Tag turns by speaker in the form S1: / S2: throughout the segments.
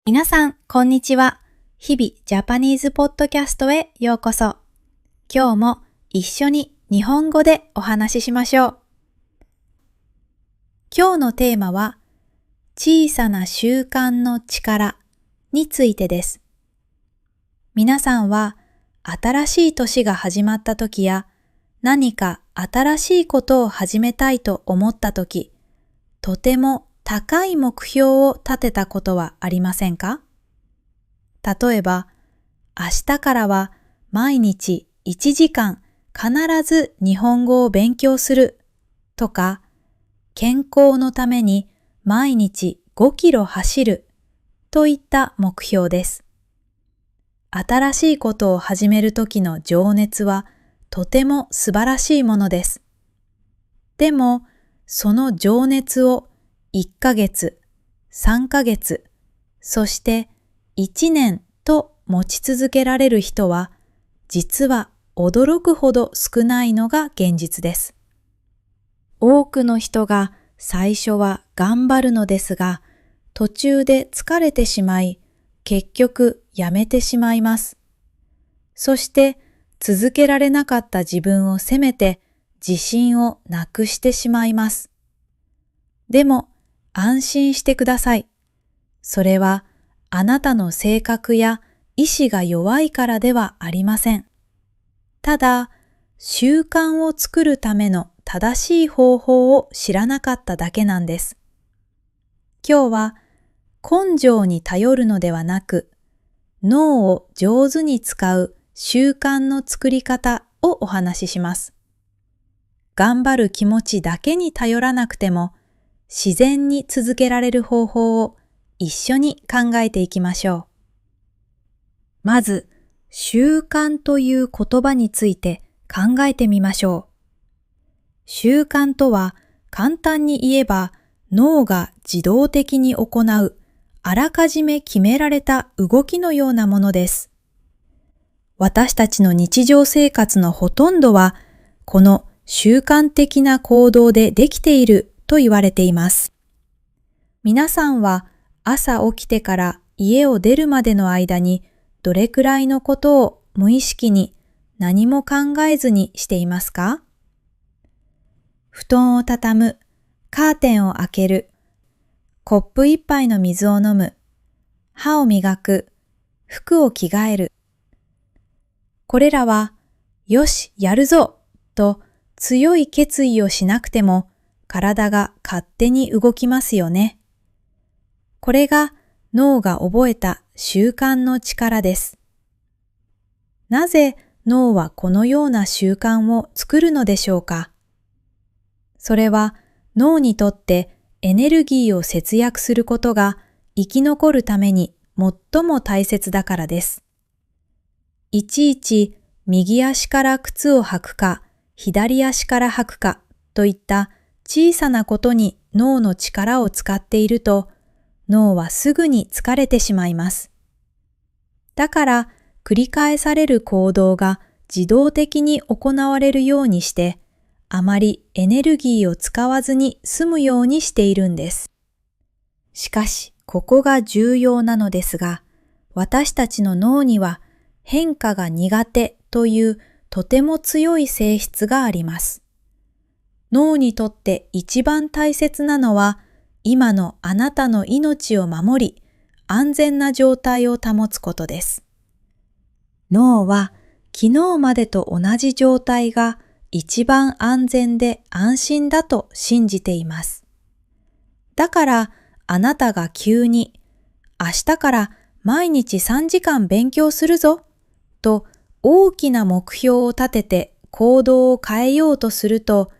S1: 皆さん、こんにちは。日々ジャパニーズポッドキャストへようこそ。今日も一緒に日本語でお話ししましょう。今日のテーマは、小さな習慣の力についてです。皆さんは、新しい年が始まった時や、何か新しいことを始めたいと思った時、とても高い目標を立てたことはありませんか？例えば、明日からは毎日1時間必ず日本語を勉強するとか、健康のために毎日5キロ走るといった目標です。新しいことを始めるときの情熱はとても素晴らしいものです。でも、その情熱を1ヶ月、3ヶ月、そして1年と持ち続けられる人は、実は驚くほど少ないのが現実です。多くの人が最初は頑張るのですが、途中で疲れてしまい、結局やめてしまいます。そして続けられなかった自分を責めて自信をなくしてしまいます。でも安心してください。それはあなたの性格や意志が弱いからではありません。ただ、習慣を作るための正しい方法を知らなかっただけなんです。今日は根性に頼るのではなく、脳を上手に使う習慣の作り方をお話しします。頑張る気持ちだけに頼らなくても、自然に続けられる方法を一緒に考えていきましょう。まず、習慣という言葉について考えてみましょう。習慣とは簡単に言えば脳が自動的に行うあらかじめ決められた動きのようなものです。私たちの日常生活のほとんどはこの習慣的な行動でできていると言われています。皆さんは朝起きてから家を出るまでの間にどれくらいのことを無意識に何も考えずにしていますか？布団を畳む、カーテンを開ける、コップ一杯の水を飲む、歯を磨く、服を着替える。これらは、よし、やるぞと強い決意をしなくても体が勝手に動きますよね。これが脳が覚えた習慣の力です。なぜ脳はこのような習慣を作るのでしょうか？それは脳にとってエネルギーを節約することが生き残るために最も大切だからです。いちいち右足から靴を履くか、左足から履くかといった小さなことに脳の力を使っていると、脳はすぐに疲れてしまいます。だから繰り返される行動が自動的に行われるようにして、あまりエネルギーを使わずに済むようにしているんです。しかし、ここが重要なのですが、私たちの脳には変化が苦手というとても強い性質があります。脳にとって一番大切なのは、今のあなたの命を守り、安全な状態を保つことです。脳は昨日までと同じ状態が一番安全で安心だと信じています。だからあなたが急に明日から毎日3時間勉強するぞと大きな目標を立てて行動を変えようとすると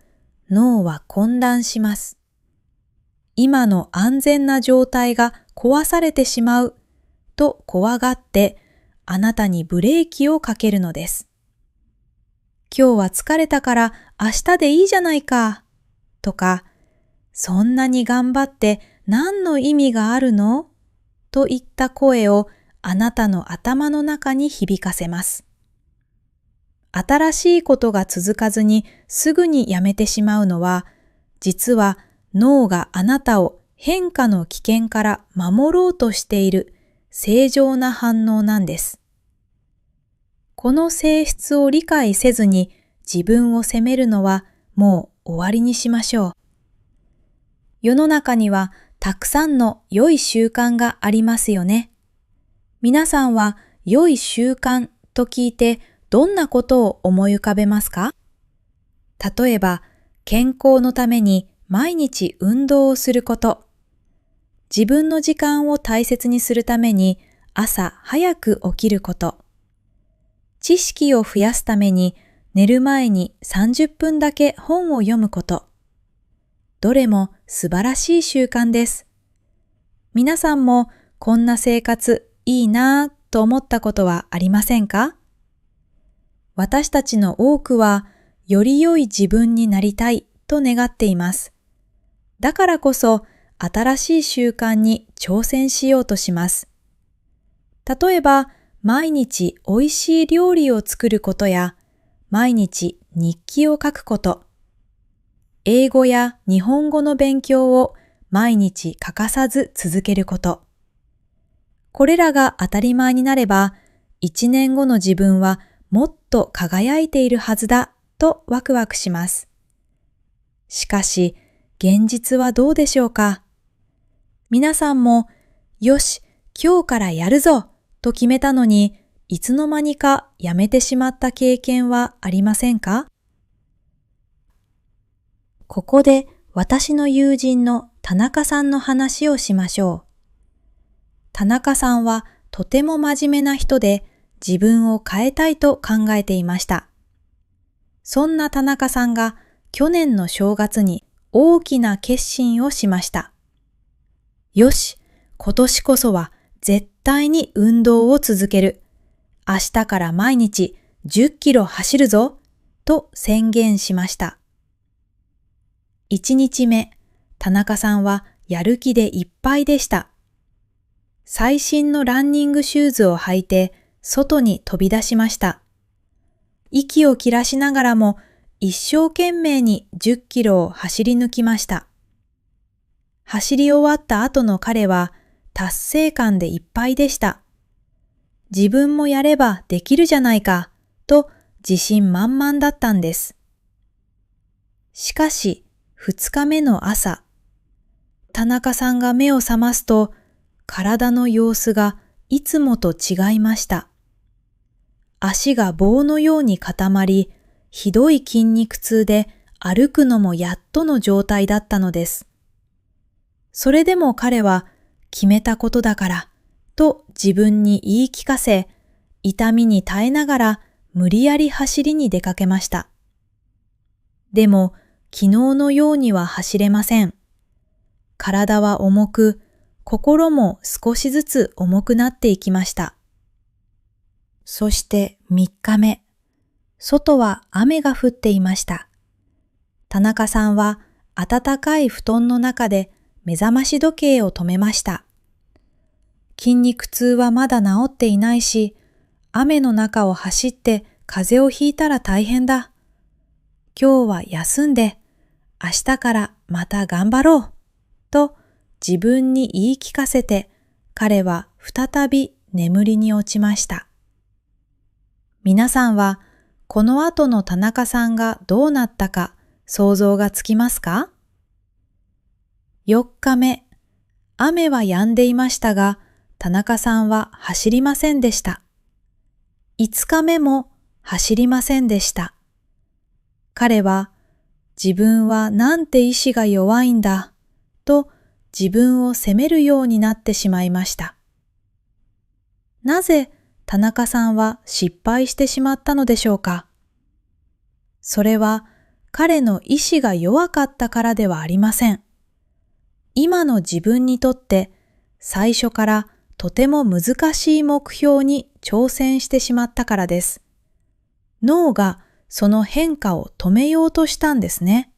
S1: 脳は混乱します。今の安全な状態が壊されてしまうと怖がってあなたにブレーキをかけるのです。今日は疲れたから明日でいいじゃないかとか、そんなに頑張って何の意味があるのといった声をあなたの頭の中に響かせます。新しいことが続かずにすぐにやめてしまうのは、実は脳があなたを変化の危険から守ろうとしている正常な反応なんです。この性質を理解せずに自分を責めるのはもう終わりにしましょう。世の中にはたくさんの良い習慣がありますよね。皆さんは良い習慣と聞いてどんなことを思い浮かべますか？例えば、健康のために毎日運動をすること、自分の時間を大切にするために朝早く起きること、知識を増やすために寝る前に30分だけ本を読むこと。どれも素晴らしい習慣です。皆さんもこんな生活いいなぁと思ったことはありませんか？私たちの多くはより良い自分になりたいと願っています。だからこそ新しい習慣に挑戦しようとします。例えば、毎日おいしい料理を作ることや、毎日日記を書くこと、英語や日本語の勉強を毎日欠かさず続けること。これらが当たり前になれば、1年後の自分はもっと輝いているはずだとワクワクします。しかし、現実はどうでしょうか？皆さんも、よし、今日からやるぞと決めたのに、いつの間にかやめてしまった経験はありませんか？ここで私の友人の田中さんの話をしましょう。田中さんはとても真面目な人で自分を変えたいと考えていました。そんな田中さんが去年の正月に大きな決心をしました。よし、今年こそは絶対に運動を続ける。明日から毎日10キロ走るぞと宣言しました。1日目、田中さんはやる気でいっぱいでした。最新のランニングシューズを履いて外に飛び出しました。息を切らしながらも一生懸命に10キロを走り抜きました。走り終わった後の彼は達成感でいっぱいでした。自分もやればできるじゃないかと自信満々だったんです。しかし2日目の朝、田中さんが目を覚ますと体の様子がいつもと違いました。足が棒のように固まり、ひどい筋肉痛で歩くのもやっとの状態だったのです。それでも彼は決めたことだからと自分に言い聞かせ、痛みに耐えながら無理やり走りに出かけました。でも昨日のようには走れません。体は重く、心も少しずつ重くなっていきました。そして3日目、外は雨が降っていました。田中さんは暖かい布団の中で目覚まし時計を止めました。筋肉痛はまだ治っていないし、雨の中を走って風邪をひいたら大変だ。今日は休んで、明日からまた頑張ろう、と自分に言い聞かせて、彼は再び眠りに落ちました。皆さんはこの後の田中さんがどうなったか想像がつきますか？4日目、雨は止んでいましたが、田中さんは走りませんでした。5日目も走りませんでした。彼は、自分はなんて意志が弱いんだ、と自分を責めるようになってしまいました。なぜ田中さんは失敗してしまったのでしょうか？それは彼の意志が弱かったからではありません。今の自分にとって最初からとても難しい目標に挑戦してしまったからです。脳がその変化を止めようとしたんですね。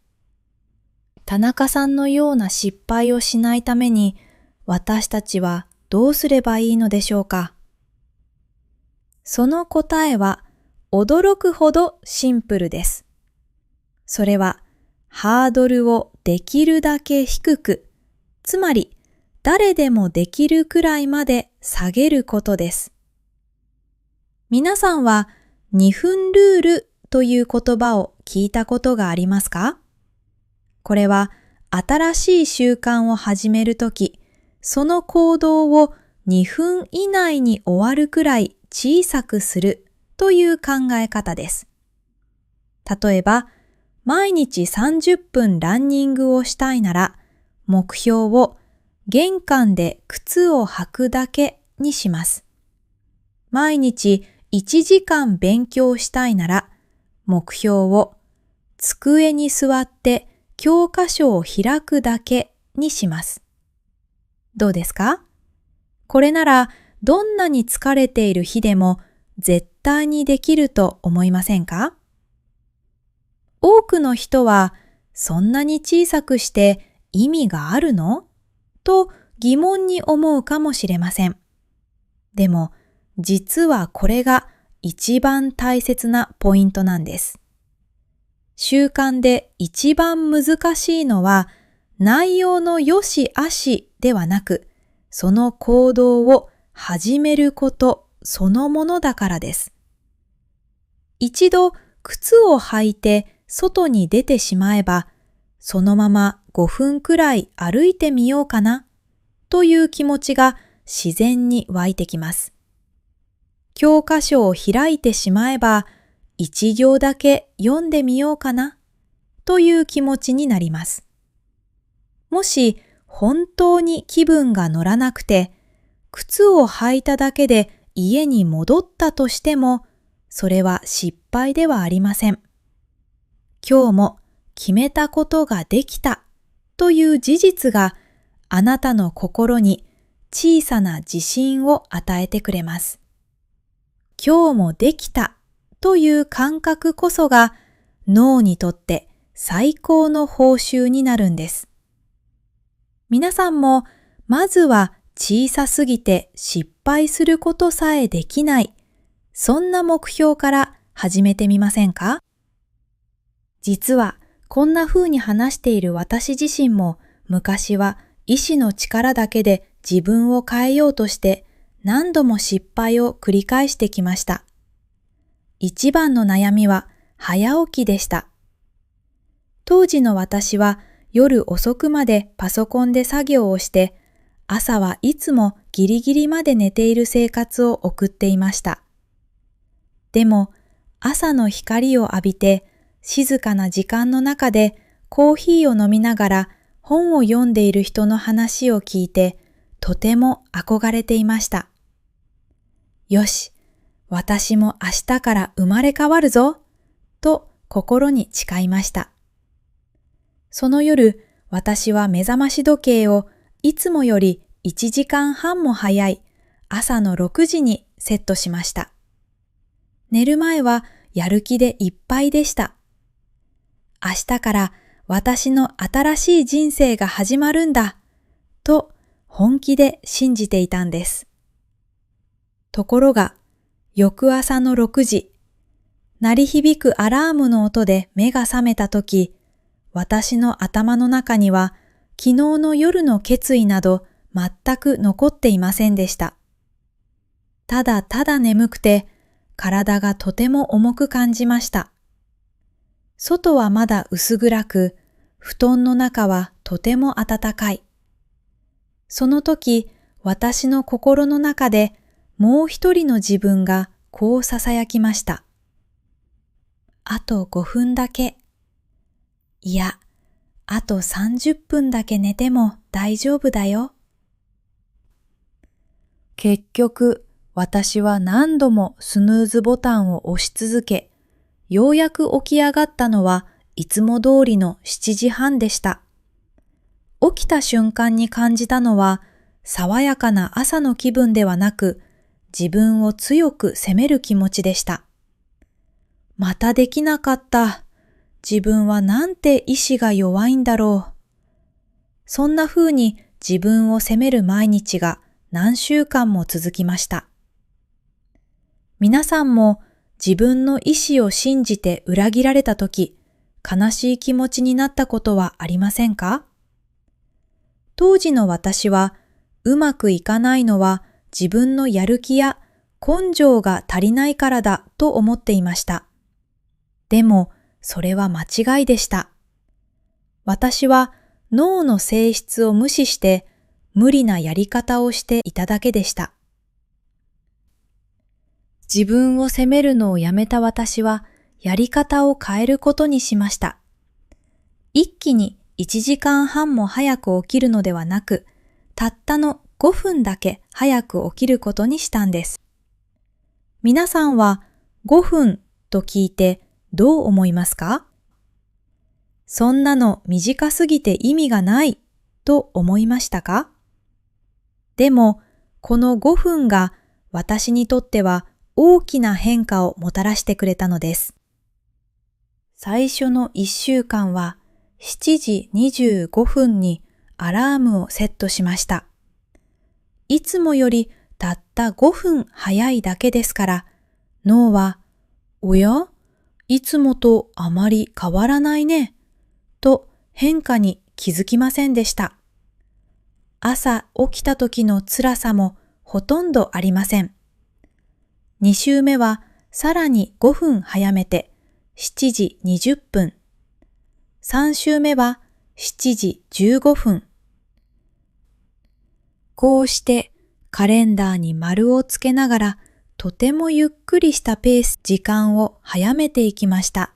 S1: 田中さんのような失敗をしないために私たちはどうすればいいのでしょうか？その答えは驚くほどシンプルです。それはハードルをできるだけ低く、つまり誰でもできるくらいまで下げることです。皆さんは2分ルールという言葉を聞いたことがありますか？これは新しい習慣を始めるとき、その行動を2分以内に終わるくらい小さくするという考え方です。例えば、毎日30分ランニングをしたいなら、目標を玄関で靴を履くだけにします。毎日1時間勉強したいなら、目標を机に座って教科書を開くだけにします。どうですか？これならどんなに疲れている日でも絶対にできると思いませんか？多くの人はそんなに小さくして意味があるの？と疑問に思うかもしれません。でも実はこれが一番大切なポイントなんです。習慣で一番難しいのは内容の良し悪しではなく、その行動を始めることそのものだからです。一度靴を履いて外に出てしまえば、そのまま5分くらい歩いてみようかなという気持ちが自然に湧いてきます。教科書を開いてしまえば、一行だけ読んでみようかなという気持ちになります。もし本当に気分が乗らなくて、靴を履いただけで家に戻ったとしても、それは失敗ではありません。今日も決めたことができたという事実があなたの心に小さな自信を与えてくれます。今日もできたという感覚こそが脳にとって最高の報酬になるんです。皆さんもまずは小さすぎて失敗することさえできない、そんな目標から始めてみませんか？実はこんな風に話している私自身も昔は意志の力だけで自分を変えようとして何度も失敗を繰り返してきました。一番の悩みは早起きでした。当時の私は夜遅くまでパソコンで作業をして、朝はいつもギリギリまで寝ている生活を送っていました。でも朝の光を浴びて静かな時間の中でコーヒーを飲みながら本を読んでいる人の話を聞いてとても憧れていました。よし、私も明日から生まれ変わるぞと心に誓いました。その夜、私は目覚まし時計をいつもより1時間半も早い朝の6時にセットしました。寝る前はやる気でいっぱいでした。明日から私の新しい人生が始まるんだと本気で信じていたんです。ところが翌朝の6時、鳴り響くアラームの音で目が覚めたとき、私の頭の中には昨日の夜の決意など全く残っていませんでした。ただただ眠くて体がとても重く感じました。外はまだ薄暗く、布団の中はとても暖かい。その時、私の心の中でもう一人の自分がこう囁きました。あと5分だけ。いや、あと30分だけ寝ても大丈夫だよ。結局、私は何度もスヌーズボタンを押し続け、ようやく起き上がったのはいつも通りの7時半でした。起きた瞬間に感じたのは、爽やかな朝の気分ではなく、自分を強く責める気持ちでした。またできなかった。自分はなんて意志が弱いんだろう。そんな風に自分を責める毎日が何週間も続きました。皆さんも自分の意志を信じて裏切られたとき、悲しい気持ちになったことはありませんか？当時の私はうまくいかないのは自分のやる気や根性が足りないからだと思っていました。でも、それは間違いでした。私は脳の性質を無視して無理なやり方をしていただけでした。自分を責めるのをやめた私はやり方を変えることにしました。一気に1時間半も早く起きるのではなく、たったの5分だけ早く起きることにしたんです。皆さんは5分と聞いてどう思いますか？そんなの短すぎて意味がないと思いましたか？でも、この5分が私にとっては大きな変化をもたらしてくれたのです。最初の1週間は7時25分にアラームをセットしました。いつもよりたった5分早いだけですから、脳は、おや？いつもとあまり変わらないね、と変化に気づきませんでした。朝起きた時の辛さもほとんどありません。2週目はさらに5分早めて7時20分。3週目は7時15分。こうしてカレンダーに丸をつけながらとてもゆっくりしたペース、時間を早めていきました。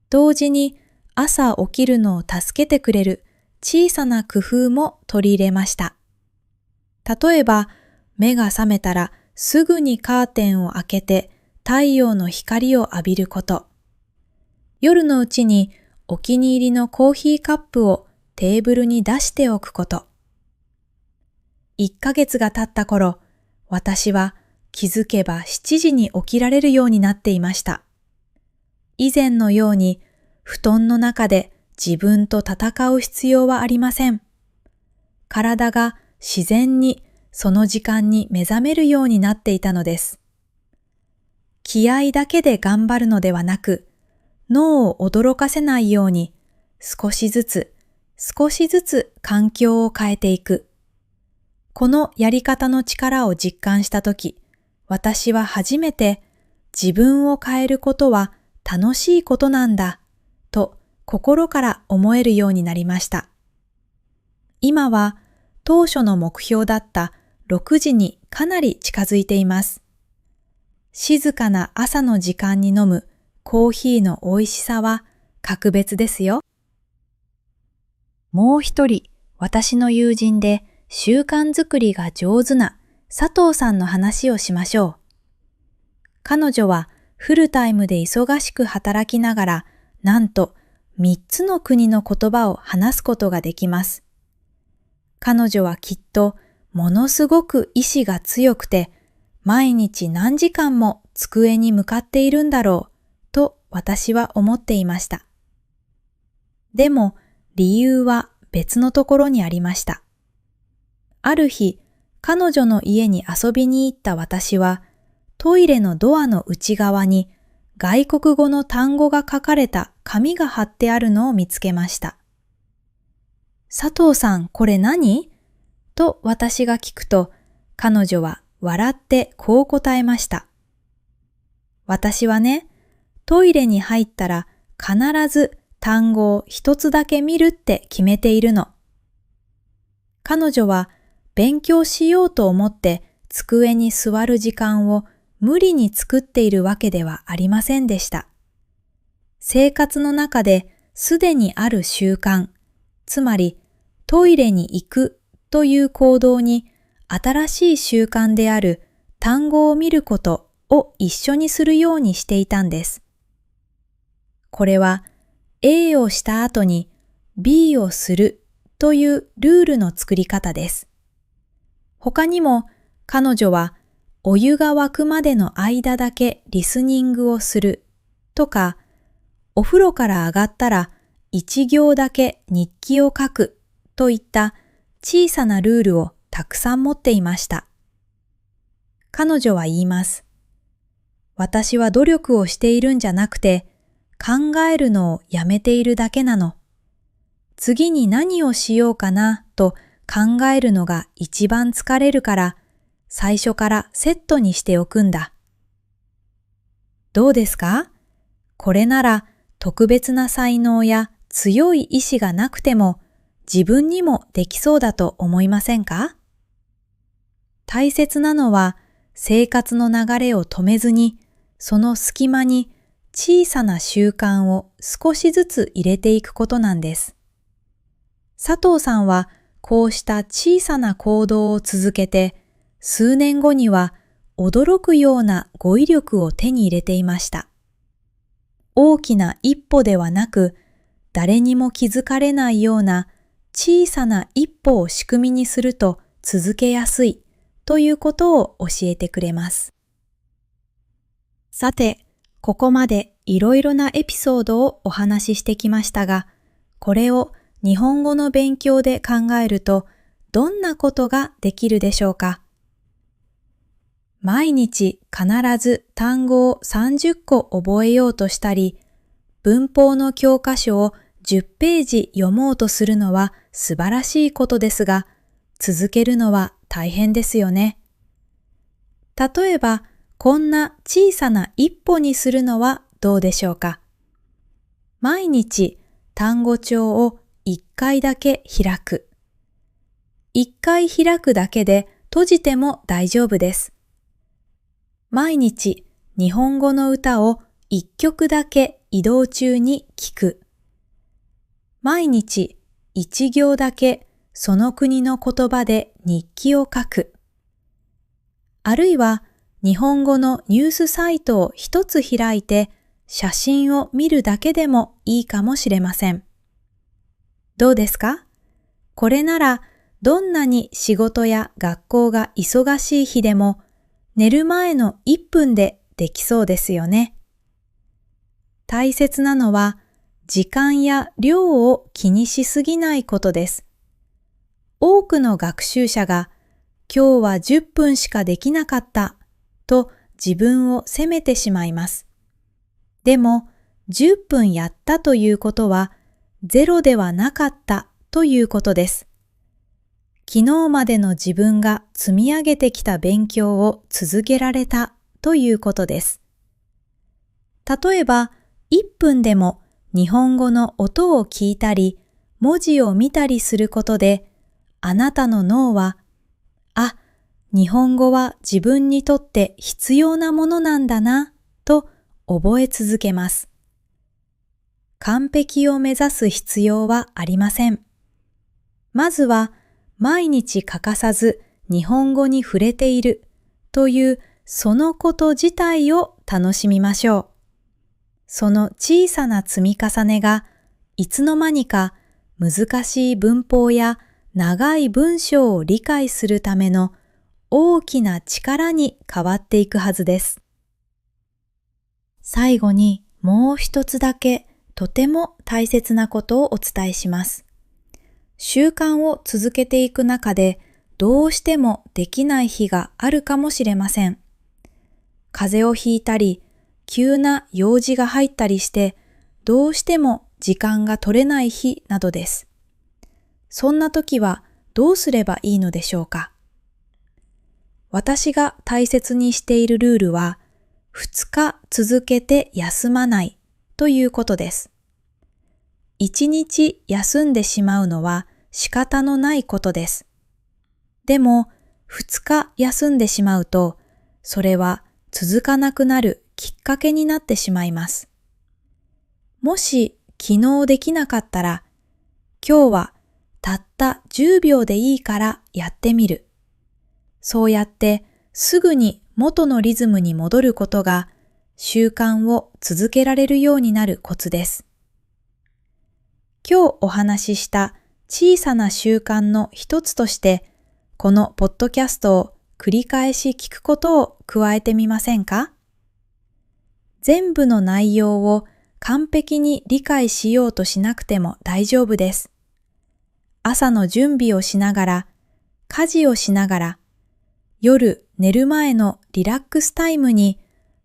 S1: 同時に朝起きるのを助けてくれる小さな工夫も取り入れました。例えば、目が覚めたらすぐにカーテンを開けて太陽の光を浴びること。夜のうちにお気に入りのコーヒーカップをテーブルに出しておくこと。1ヶ月が経った頃、私は気づけば7時に起きられるようになっていました。以前のように布団の中で自分と戦う必要はありません。体が自然にその時間に目覚めるようになっていたのです。気合だけで頑張るのではなく、脳を驚かせないように少しずつ環境を変えていく。このやり方の力を実感したとき、私は初めて自分を変えることは楽しいことなんだと心から思えるようになりました。今は当初の目標だった6時にかなり近づいています。静かな朝の時間に飲むコーヒーの美味しさは格別ですよ。もう一人、私の友人で習慣づくりが上手な佐藤さんの話をしましょう。彼女はフルタイムで忙しく働きながら、なんと3つの国の言葉を話すことができます。彼女はきっとものすごく意志が強くて、毎日何時間も机に向かっているんだろうと私は思っていました。でも理由は別のところにありました。ある日、彼女の家に遊びに行った私は、トイレのドアの内側に外国語の単語が書かれた紙が貼ってあるのを見つけました。佐藤さん、これ何？と私が聞くと、彼女は笑ってこう答えました。私はね、トイレに入ったら必ず単語を一つだけ見るって決めているの。彼女は勉強しようと思って机に座る時間を無理に作っているわけではありませんでした。生活の中ですでにある習慣、つまりトイレに行くという行動に新しい習慣である単語を見ることを一緒にするようにしていたんです。これは A をした後に B をするというルールの作り方です。他にも彼女はお湯が沸くまでの間だけリスニングをするとか、お風呂から上がったら一行だけ日記を書くといった小さなルールをたくさん持っていました。彼女は言います。私は努力をしているんじゃなくて、考えるのをやめているだけなの。次に何をしようかなと考えるのが一番疲れるから、最初からセットにしておくんだ。どうですか？これなら特別な才能や強い意志がなくても自分にもできそうだと思いませんか？大切なのは生活の流れを止めずに、その隙間に小さな習慣を少しずつ入れていくことなんです。佐藤さんはこうした小さな行動を続けて、数年後には驚くような語彙力を手に入れていました。大きな一歩ではなく、誰にも気づかれないような小さな一歩を仕組みにすると続けやすいということを教えてくれます。さて、ここまでいろいろなエピソードをお話ししてきましたが、これを日本語の勉強で考えるとどんなことができるでしょうか？毎日必ず単語を30個覚えようとしたり、文法の教科書を10ページ読もうとするのは素晴らしいことですが、続けるのは大変ですよね。例えば、こんな小さな一歩にするのはどうでしょうか？毎日単語帳を1回だけ開く。1回開くだけで閉じても大丈夫です。毎日日本語の歌を1曲だけ移動中に聞く。毎日1行だけその国の言葉で日記を書く。あるいは日本語のニュースサイトを一つ開いて写真を見るだけでもいいかもしれません。どうですか？これならどんなに仕事や学校が忙しい日でも寝る前の1分でできそうですよね。大切なのは時間や量を気にしすぎないことです。多くの学習者が今日は10分しかできなかったと自分を責めてしまいます。でも10分やったということはゼロではなかったということです。昨日までの自分が積み上げてきた勉強を続けられたということです。例えば1分でも日本語の音を聞いたり文字を見たりすることで、あなたの脳は日本語は自分にとって必要なものなんだなと覚え続けます。完璧を目指す必要はありません。まずは毎日欠かさず日本語に触れているというそのこと自体を楽しみましょう。その小さな積み重ねがいつの間にか難しい文法や長い文章を理解するための大きな力に変わっていくはずです。最後にもう一つだけとても大切なことをお伝えします。習慣を続けていく中でどうしてもできない日があるかもしれません。風邪をひいたり、急な用事が入ったりしてどうしても時間が取れない日などです。そんな時はどうすればいいのでしょうか？私が大切にしているルールは、2日続けて休まないということです。1日休んでしまうのは仕方のないことです。でも、2日休んでしまうと、それは続かなくなるきっかけになってしまいます。もし昨日できなかったら、今日はたった10秒でいいからやってみる。そうやってすぐに元のリズムに戻ることが習慣を続けられるようになるコツです。今日お話しした小さな習慣の一つとして、このポッドキャストを繰り返し聞くことを加えてみませんか？全部の内容を完璧に理解しようとしなくても大丈夫です。朝の準備をしながら、家事をしながら、夜寝る前のリラックスタイムに、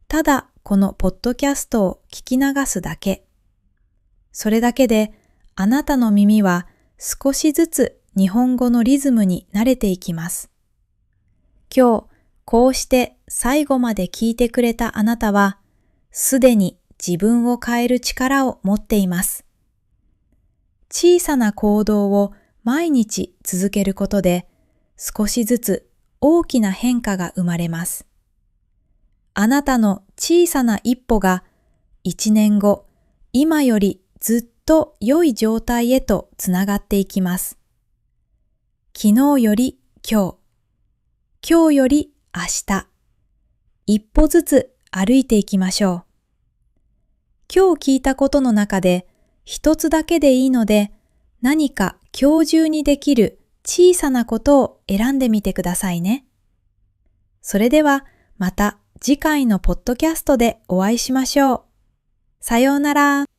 S1: ただこのポッドキャストを聞き流すだけ。それだけであなたの耳は少しずつ日本語のリズムに慣れていきます。今日、こうして最後まで聞いてくれたあなたは、すでに自分を変える力を持っています。小さな行動を毎日続けることで、少しずつ大きな変化が生まれます。あなたの小さな一歩が1年後、今よりずっと良い状態へとつながっていきます。昨日より今日、今日より明日、一歩ずつ歩いていきましょう。今日聞いたことの中で一つだけでいいので、何か今日中にできる小さなことを選んでみてくださいね。それではまた次回のポッドキャストでお会いしましょう。さようなら。